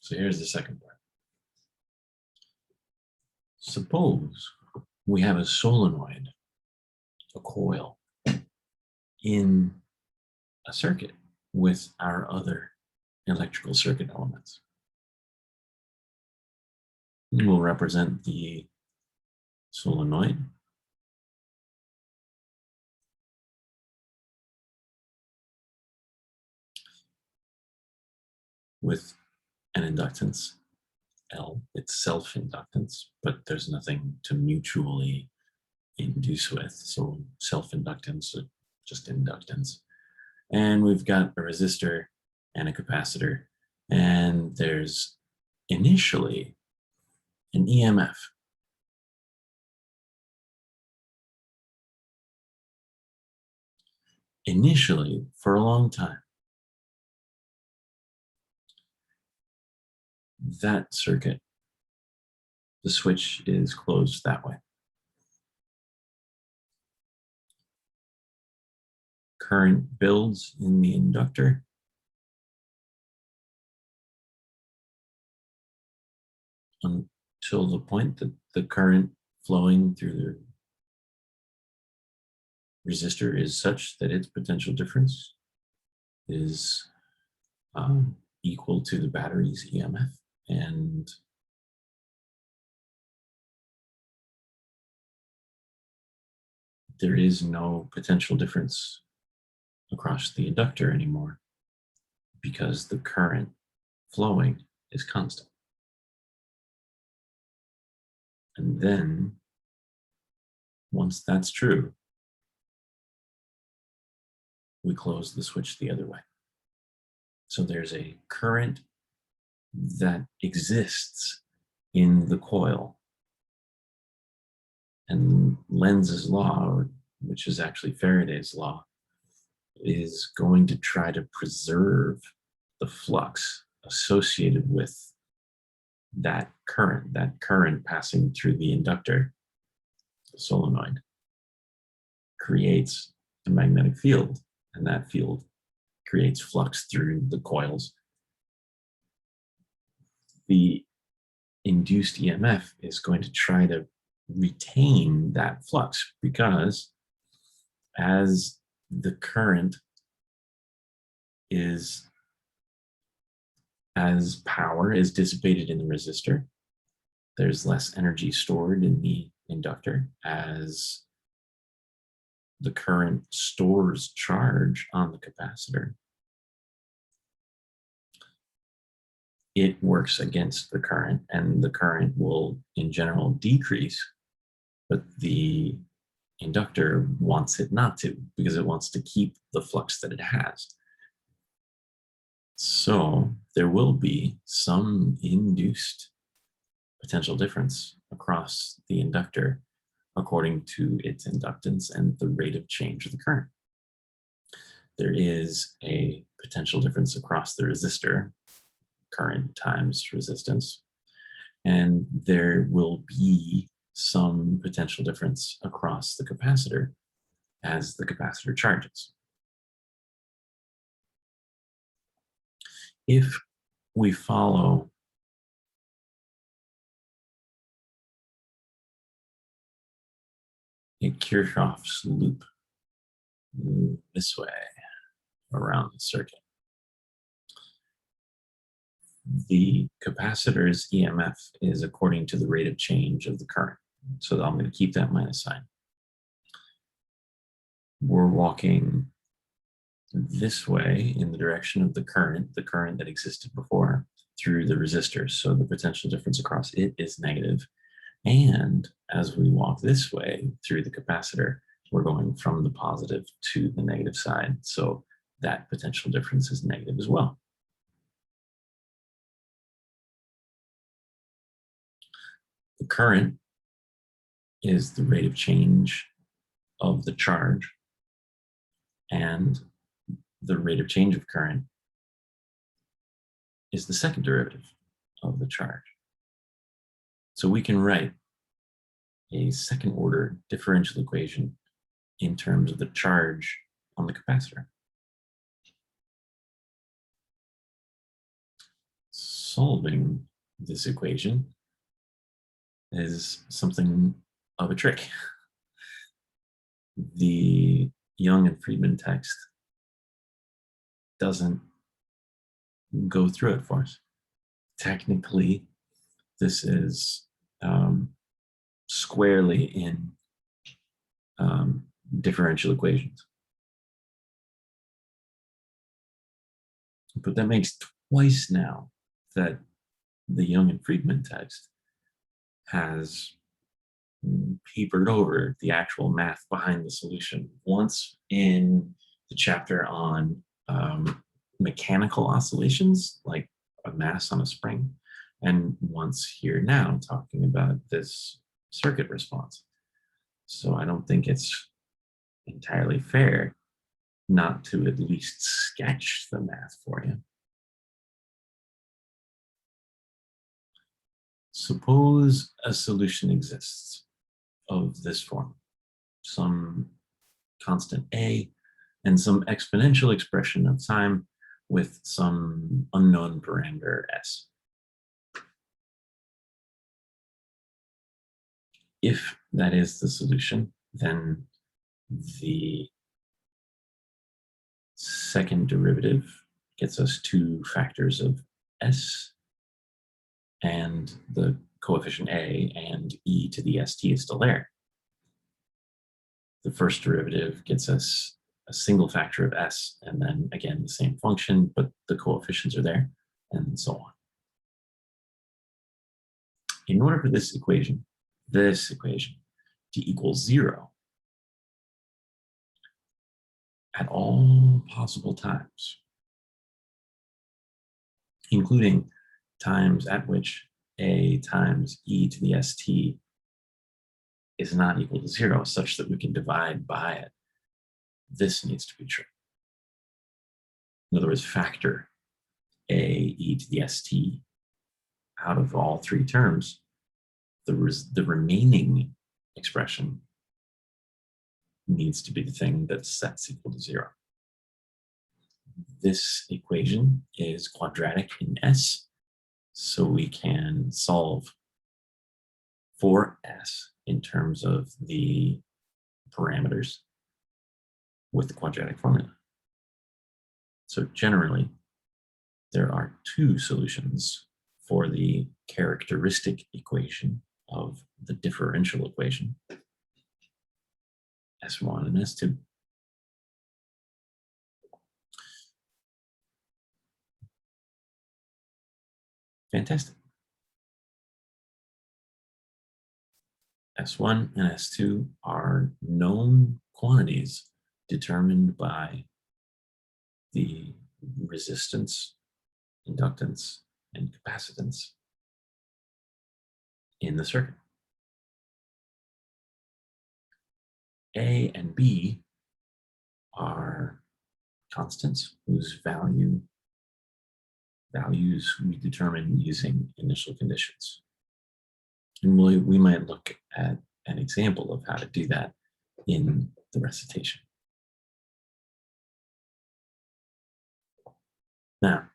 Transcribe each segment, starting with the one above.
So here's the second part. Suppose we have a solenoid, a coil, in a circuit with our other electrical circuit elements. We'll represent the solenoid with an inductance L. It's self-inductance, but there's nothing to mutually induce with. So self-inductance, just inductance. And we've got a resistor and a capacitor, and there's initially an EMF. Initially, for a long time, that circuit, the switch is closed that way. Current builds in the inductor. Until the point that the current flowing through the resistor is such that its potential difference is equal to the battery's EMF. And there is no potential difference across the inductor anymore because the current flowing is constant. And then, once that's true, we close the switch the other way. So there's a current that exists in the coil. And Lenz's law, which is actually Faraday's law, is going to try to preserve the flux associated with that current passing through the inductor, the solenoid, creates a magnetic field, and that field creates flux through the coils. The induced EMF is going to try to retain that flux, because as the current is, as power is dissipated in the resistor, there's less energy stored in the inductor. As the current stores charge on the capacitor, it works against the current, and the current will in general decrease, but the inductor wants it not to, because it wants to keep the flux that it has. So there will be some induced potential difference across the inductor according to its inductance and the rate of change of the current. There is a potential difference across the resistor, current times resistance, and there will be some potential difference across the capacitor as the capacitor charges. If we follow a Kirchhoff's loop this way around the circuit, the capacitor's EMF is according to the rate of change of the current. So I'm going to keep that minus sign. We're walking this way in the direction of the current that existed before, through the resistor. So the potential difference across it is negative. And as we walk this way through the capacitor, we're going from the positive to the negative side. So that potential difference is negative as well. The current is the rate of change of the charge, and the rate of change of current is the second derivative of the charge. So we can write a second order differential equation in terms of the charge on the capacitor. solving this equation is something of a trick. The Young and Friedman text doesn't go through it for us. Technically, this is squarely in differential equations. But that makes twice now that the Young and Friedman text has papered over the actual math behind the solution. Once in the chapter on mechanical oscillations, like a mass on a spring, and once here now talking about this circuit response. So I don't think it's entirely fair not to at least sketch the math for you. Suppose a solution exists of this form, some constant A and some exponential expression of time with some unknown parameter S. If that is the solution, then the second derivative gets us two factors of S, and the coefficient A and e to the st is still there. The first derivative gets us a single factor of S, and then again the same function, but the coefficients are there, and so on. In order for this equation to equal 0 at all possible times, including times at which A times e to the st is not equal to 0, such that we can divide by it, this needs to be true. In other words, factor A e to the st out of all three terms, the remaining expression needs to be the thing that sets equal to 0. This equation is quadratic in S, so we can solve for S in terms of the parameters with the quadratic formula. So generally, there are two solutions for the characteristic equation of the differential equation, S1 and S2. Fantastic. S1 and S2 are known quantities determined by the resistance, inductance, and capacitance in the circuit. A and B are constants whose values we determine using initial conditions. And we might look at an example of how to do that in the recitation. Now,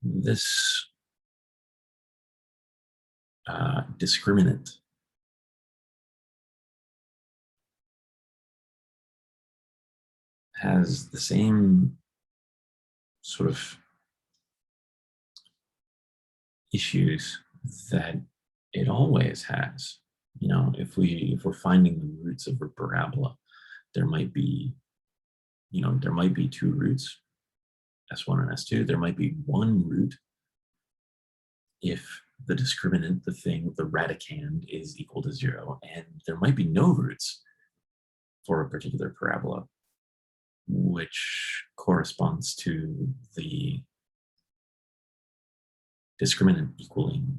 this discriminant has the same sort of issues that it always has. You know, if we're finding the roots of a parabola, there might be two roots, S1 and S2. There might be one root if the discriminant, the radicand, is equal to 0, and there might be no roots for a particular parabola, which corresponds to the discriminant equaling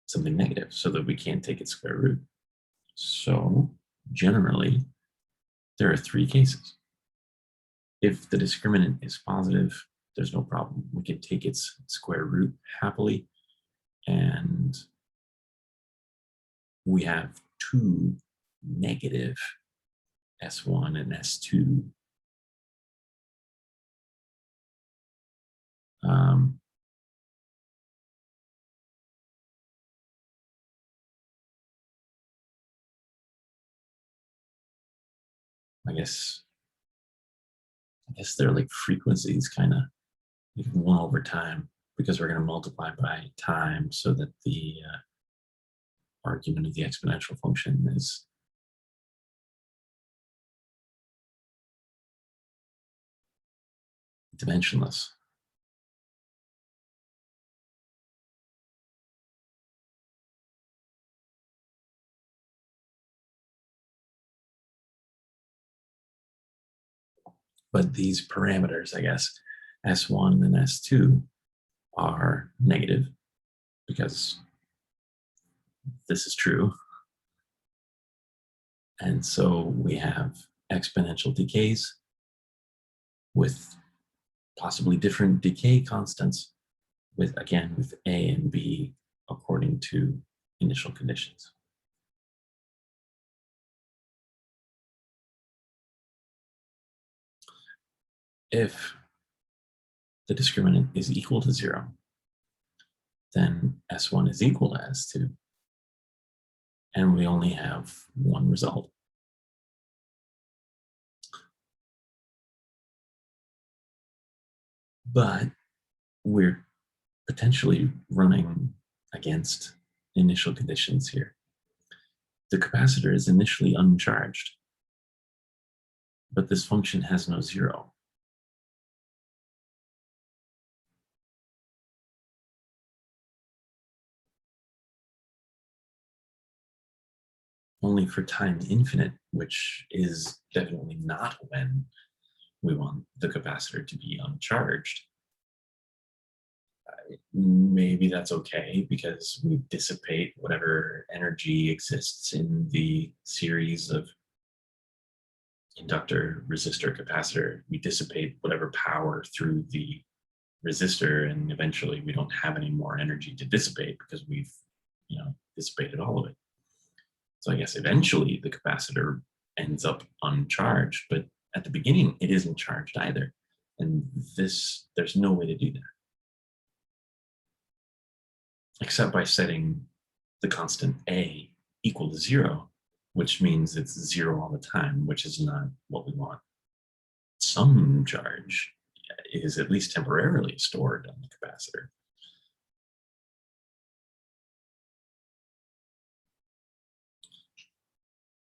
something negative, so that we can't take its square root. So generally, there are three cases. If the discriminant is positive, there's no problem. We can take its square root happily, and we have two negative S1 and S2 guess they're like frequencies, kind of 1 over time, because we're going to multiply by time so that the argument of the exponential function is dimensionless. But these parameters, I guess, S1 and S2 are negative because this is true. And so we have exponential decays with possibly different decay constants with A and B according to initial conditions. If the discriminant is equal to 0, then S1 is equal to S2, and we only have one result. But we're potentially running against initial conditions here. The capacitor is initially uncharged, but this function has no 0. Only for time infinite, which is definitely not when we want the capacitor to be uncharged. Maybe that's okay because we dissipate whatever energy exists in the series of inductor, resistor, capacitor. We dissipate whatever power through the resistor, and eventually we don't have any more energy to dissipate because we've, dissipated all of it. So I guess eventually the capacitor ends up uncharged, but at the beginning it isn't charged either. And there's no way to do that except by setting the constant A equal to 0, which means it's 0 all the time, which is not what we want. Some charge is at least temporarily stored on the capacitor.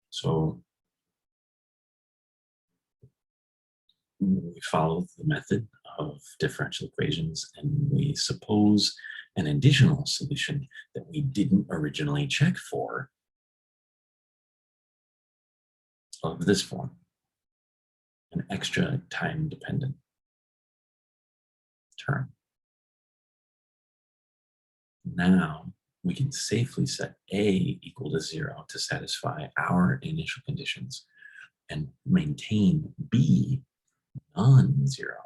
So we follow the method of differential equations, and we suppose an additional solution that we didn't originally check for of this form, an extra time-dependent term. Now we can safely set A equal to 0 to satisfy our initial conditions and maintain B non-zero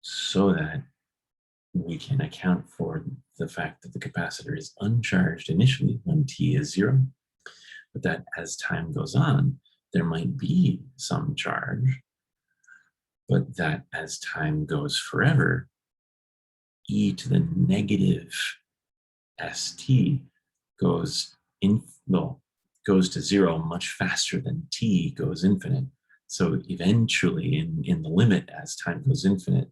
so that we can account for the fact that the capacitor is uncharged initially when t is 0, but that as time goes on, there might be some charge, but that as time goes forever, e to the negative st goes to 0 much faster than t goes infinite. So eventually, in the limit, as time goes infinite,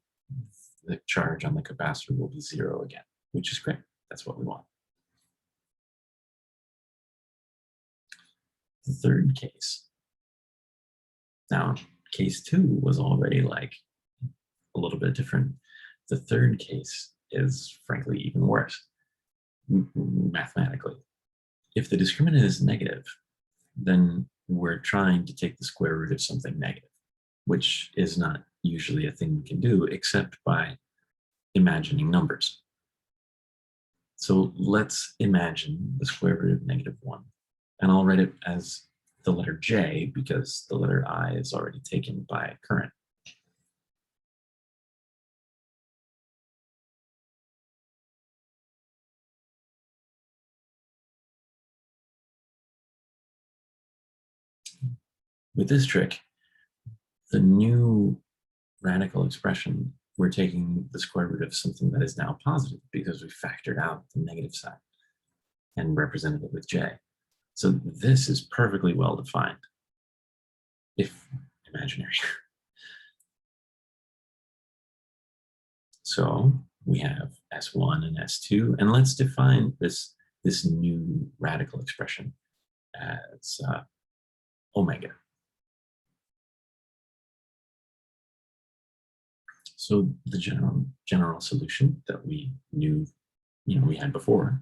the charge on the capacitor will be 0 again, which is great. That's what we want. The third case. Now, case 2 was already like a little bit different. The third case is frankly even worse mathematically. If the discriminant is negative, then we're trying to take the square root of something negative, which is not usually a thing we can do except by imagining numbers. So let's imagine the square root of -1, and I'll write it as the letter J because the letter I is already taken by current. With this trick, the new radical expression, we're taking the square root of something that is now positive because we factored out the negative side and represented it with J. So this is perfectly well defined. if imaginary. So we have S1 and S2, and let's define this new radical expression as omega. So the general solution that we knew, we had before,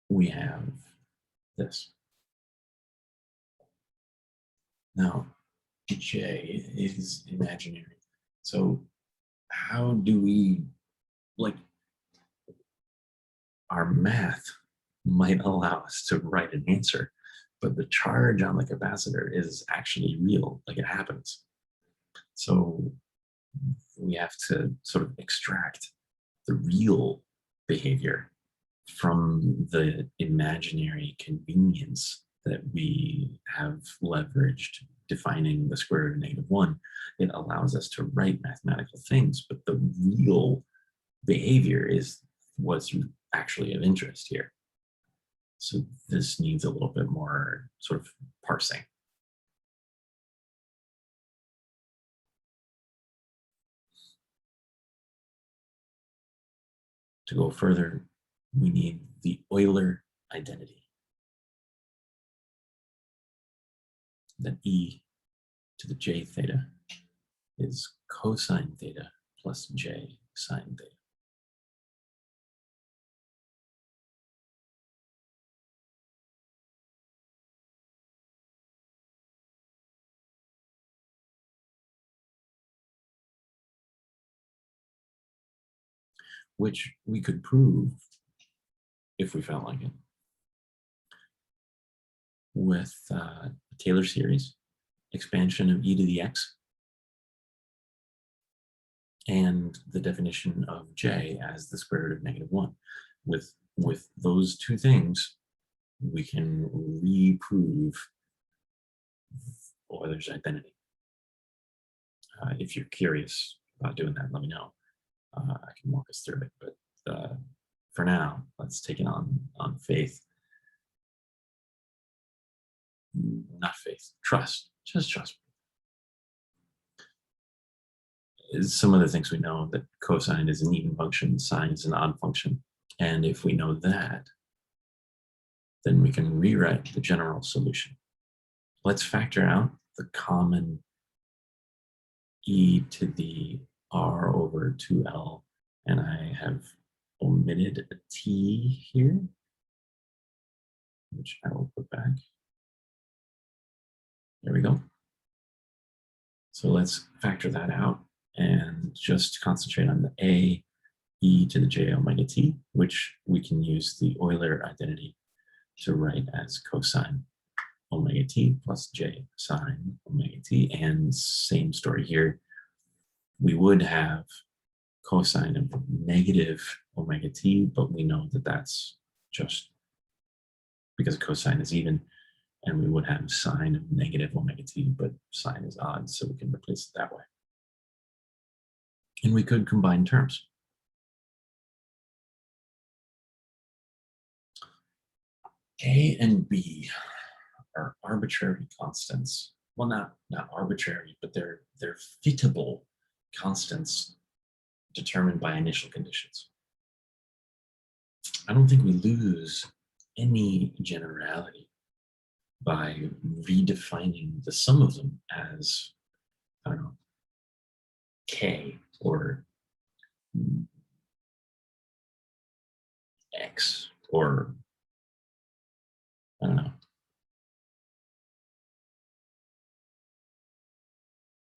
we have this. Now, J is imaginary. So how do we, like, our math might allow us to write an answer, but the charge on the capacitor is actually real, like it happens. So we have to sort of extract the real behavior from the imaginary convenience that we have leveraged defining the square root of -1. It allows us to write mathematical things, but the real behavior is what's actually of interest here. So this needs a little bit more sort of parsing. To go further, we need the Euler identity. That E to the j theta is cosine theta plus j sine theta. Which we could prove if we felt like it with Taylor series, expansion of e to the x, and the definition of j as the square root of -1. With those two things, we can reprove Euler's identity. If you're curious about doing that, let me know. I can walk us through it, but for now, let's take it on faith. Not faith, trust, just trust. Some of the things we know, that cosine is an even function, sine is an odd function. And if we know that, then we can rewrite the general solution. Let's factor out the common e to the r over 2l, and I have omitted a t here, which I will put back. There we go. So let's factor that out and just concentrate on the a e to the j omega t, which we can use the Euler identity to write as cosine omega t plus j sine omega t. And same story here. We would have cosine of negative omega t, but we know that that's just because cosine is even, and we would have sine of negative omega t, but sine is odd, so we can replace it that way. And we could combine terms. A and B are arbitrary constants. Well, not arbitrary, but they're fitable constants determined by initial conditions. I don't think we lose any generality by redefining the sum of them as, I don't know, K or X or, I don't know,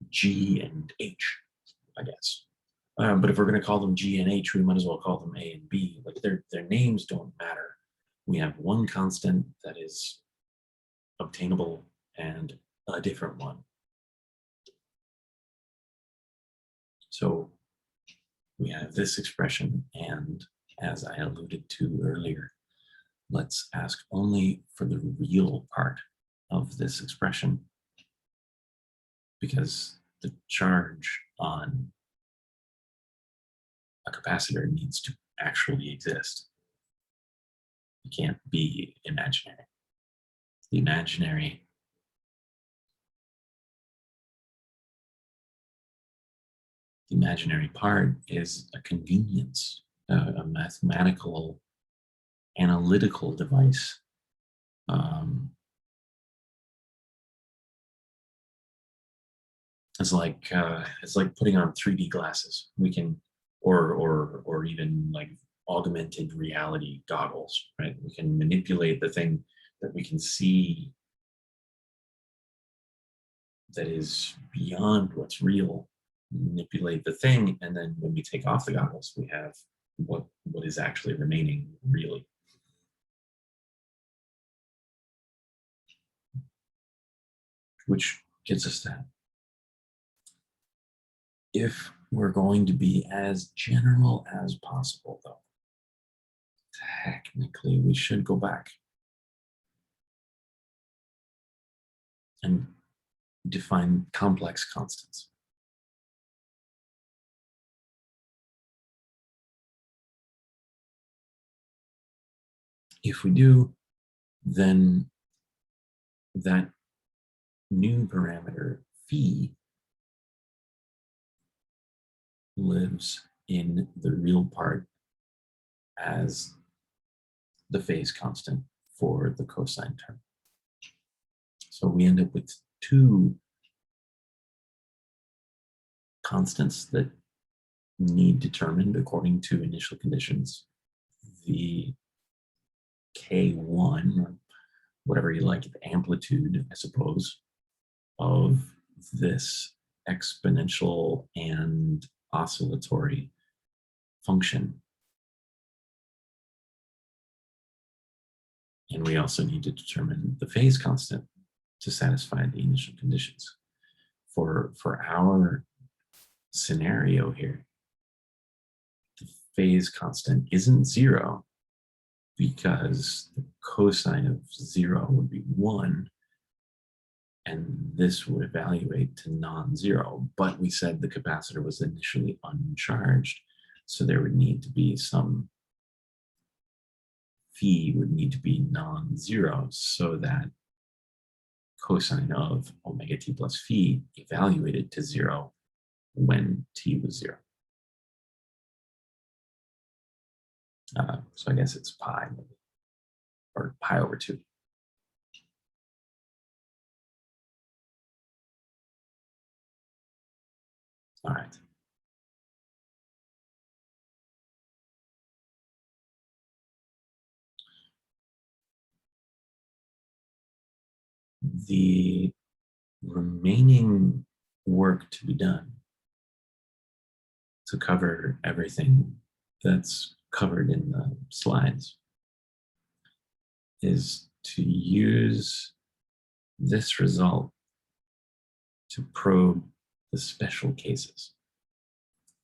G and H, I guess. But if we're going to call them G and H, we might as well call them A and B. Like their names don't matter. We have one constant that is obtainable and a different one. So we have this expression, and as I alluded to earlier, let's ask only for the real part of this expression, because the charge on a capacitor needs to actually exist. It can't be imaginary. The imaginary part is a convenience, a mathematical, analytical device. It's like putting on 3D glasses. We can, or even like augmented reality goggles, right? We can manipulate the thing that we can see that is beyond what's real, manipulate the thing, and then when we take off the goggles, we have what is actually remaining really. Which gets us that. If we're going to be as general as possible, though, technically we should go back and define complex constants. If we do, then that new parameter phi lives in the real part as the phase constant for the cosine term. So we end up with two constants that need determined according to initial conditions. The K1, or whatever you like, the amplitude, I suppose, of this exponential and oscillatory function. And we also need to determine the phase constant to satisfy the initial conditions. For our scenario here, the phase constant isn't 0 because the cosine of 0 would be 1, and this would evaluate to non-zero. But we said the capacitor was initially uncharged, so there would need to be some phi would need to be non-zero so that cosine of omega t plus phi evaluated to 0 when t was 0. So I guess it's pi, or pi over 2. All right. The remaining work to be done to cover everything that's covered in the slides is to use this result to probe the special cases.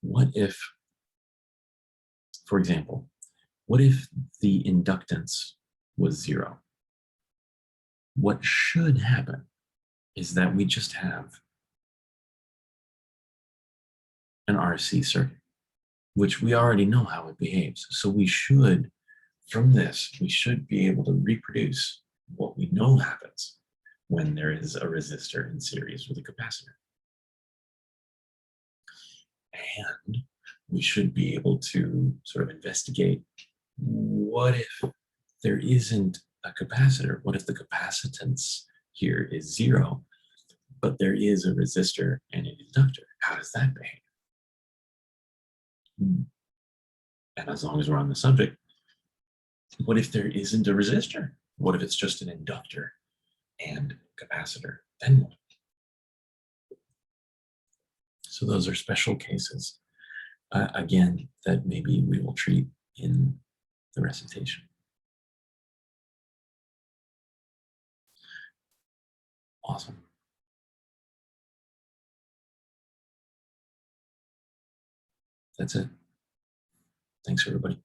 What if, for example, what if the inductance was 0? What should happen is that we just have an RLC circuit, which we already know how it behaves. So we should, from this, we should be able to reproduce what we know happens when there is a resistor in series with a capacitor. And we should be able to sort of investigate, what if there isn't a capacitor? What if the capacitance here is 0, but there is a resistor and an inductor? How does that behave? And as long as we're on the subject, what if there isn't a resistor? What if it's just an inductor and capacitor? Then what? So those are special cases, again, that maybe we will treat in the recitation. Awesome. That's it. Thanks, everybody.